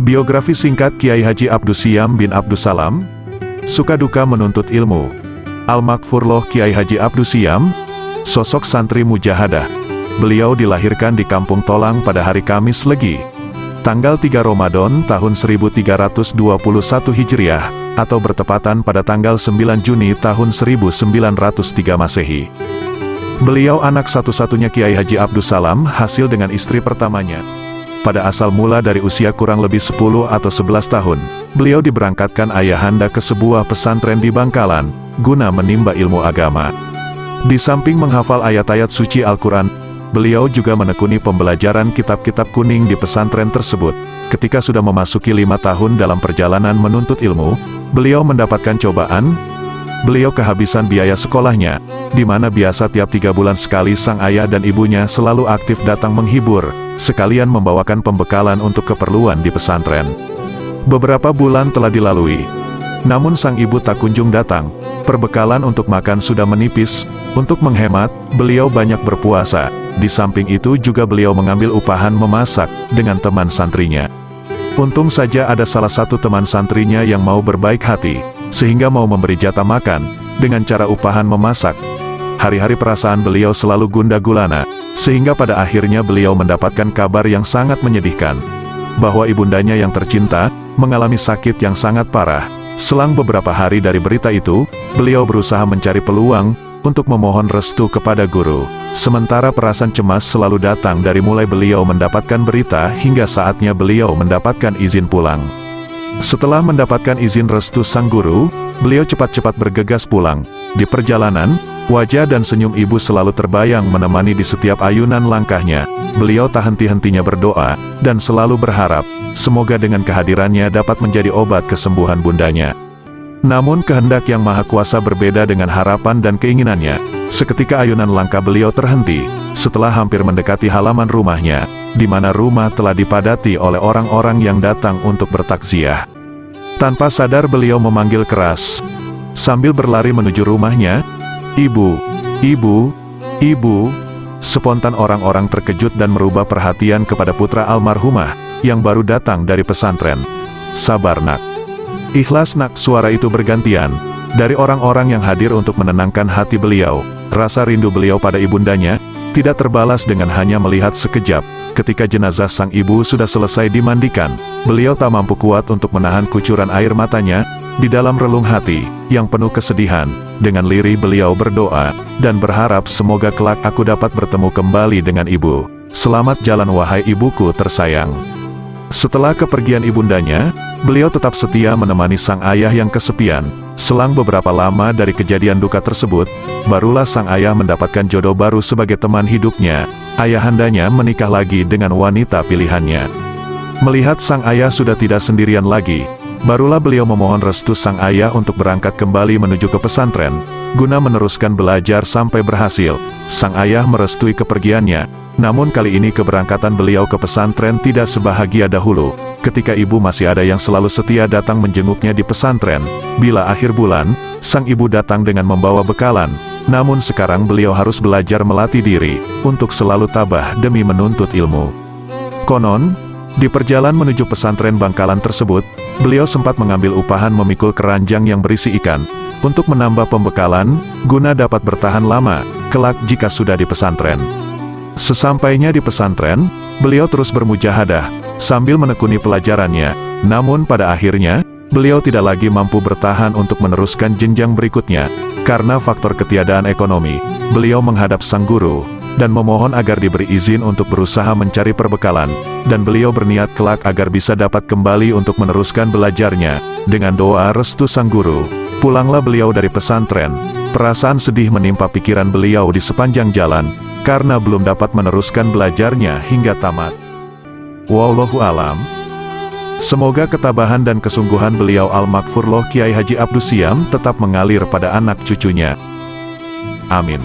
Biografi singkat Kiai Haji Abdussyam bin Abdussalam. Suka duka menuntut ilmu. Al-Maghfurloh Kiai Haji Abdussyam, sosok santri mujahadah. Beliau dilahirkan di Kampung Tolang pada hari Kamis Legi, tanggal 3 Ramadan tahun 1321 Hijriah, atau bertepatan pada tanggal 9 Juni tahun 1903 Masehi. Beliau anak satu-satunya Kiai Haji Abdussalam, hasil dengan istri pertamanya. Pada asal mula dari usia kurang lebih 10 atau 11 tahun, beliau diberangkatkan ayahanda ke sebuah pesantren di Bangkalan, guna menimba ilmu agama. Di samping menghafal ayat-ayat suci Al-Quran, beliau juga menekuni pembelajaran kitab-kitab kuning di pesantren tersebut. Ketika sudah memasuki 5 tahun dalam perjalanan menuntut ilmu, beliau mendapatkan cobaan. Beliau kehabisan biaya sekolahnya, di mana biasa tiap 3 bulan sekali sang ayah dan ibunya selalu aktif datang menghibur, sekalian membawakan pembekalan untuk keperluan di pesantren. Beberapa bulan telah dilalui, namun sang ibu tak kunjung datang. Perbekalan untuk makan sudah menipis. Untuk menghemat, beliau banyak berpuasa. Di samping itu juga beliau mengambil upahan memasak dengan teman santrinya. Untung saja ada salah satu teman santrinya yang mau berbaik hati, sehingga mau memberi jatah makan, dengan cara upahan memasak. Hari-hari perasaan beliau selalu gundah gulana, sehingga pada akhirnya beliau mendapatkan kabar yang sangat menyedihkan, bahwa ibundanya yang tercinta, mengalami sakit yang sangat parah. Selang beberapa hari dari berita itu, beliau berusaha mencari peluang, untuk memohon restu kepada guru. Sementara perasaan cemas selalu datang dari mulai beliau mendapatkan berita hingga saatnya beliau mendapatkan izin pulang. Setelah mendapatkan izin restu sang guru, beliau cepat-cepat bergegas pulang. Di perjalanan, wajah dan senyum ibu selalu terbayang menemani di setiap ayunan langkahnya. Beliau tak henti-hentinya berdoa, dan selalu berharap, semoga dengan kehadirannya dapat menjadi obat kesembuhan bundanya. Namun kehendak Yang Maha Kuasa berbeda dengan harapan dan keinginannya. Seketika ayunan langkah beliau terhenti, setelah hampir mendekati halaman rumahnya, di mana rumah telah dipadati oleh orang-orang yang datang untuk bertakziah. Tanpa sadar beliau memanggil keras, sambil berlari menuju rumahnya, "Ibu, ibu, ibu." Spontan orang-orang terkejut dan merubah perhatian kepada putra almarhumah, yang baru datang dari pesantren. "Sabar nak. Ikhlas nak." Suara itu bergantian dari orang-orang yang hadir untuk menenangkan hati beliau. Rasa rindu beliau pada ibundanya tidak terbalas dengan hanya melihat sekejap. Ketika jenazah sang ibu sudah selesai dimandikan, beliau tak mampu kuat untuk menahan kucuran air matanya. Di dalam relung hati yang penuh kesedihan, dengan lirih beliau berdoa dan berharap, semoga kelak aku dapat bertemu kembali dengan ibu. Selamat jalan wahai ibuku tersayang. Setelah kepergian ibundanya, beliau tetap setia menemani sang ayah yang kesepian. Selang beberapa lama dari kejadian duka tersebut, barulah sang ayah mendapatkan jodoh baru sebagai teman hidupnya. Ayahandanya menikah lagi dengan wanita pilihannya. Melihat sang ayah sudah tidak sendirian lagi, barulah beliau memohon restu sang ayah untuk berangkat kembali menuju ke pesantren, guna meneruskan belajar sampai berhasil. Sang ayah merestui kepergiannya. Namun kali ini keberangkatan beliau ke pesantren tidak sebahagia dahulu, ketika ibu masih ada yang selalu setia datang menjenguknya di pesantren. Bila akhir bulan, sang ibu datang dengan membawa bekalan, namun sekarang beliau harus belajar melatih diri, untuk selalu tabah demi menuntut ilmu. Konon, di perjalanan menuju pesantren Bangkalan tersebut, beliau sempat mengambil upahan memikul keranjang yang berisi ikan, untuk menambah pembekalan, guna dapat bertahan lama, kelak jika sudah di pesantren. Sesampainya di pesantren, beliau terus bermujahadah, sambil menekuni pelajarannya. Namun pada akhirnya, beliau tidak lagi mampu bertahan untuk meneruskan jenjang berikutnya. Karena faktor ketiadaan ekonomi, beliau menghadap sang guru, dan memohon agar diberi izin untuk berusaha mencari perbekalan, dan beliau berniat kelak agar bisa dapat kembali untuk meneruskan belajarnya. Dengan doa restu sang guru, pulanglah beliau dari pesantren. Perasaan sedih menimpa pikiran beliau di sepanjang jalan, karena belum dapat meneruskan belajarnya hingga tamat. Wallahu alam. Semoga ketabahan dan kesungguhan beliau Al-Maghfurloh Kiai Haji Abdussyam tetap mengalir pada anak cucunya. Amin.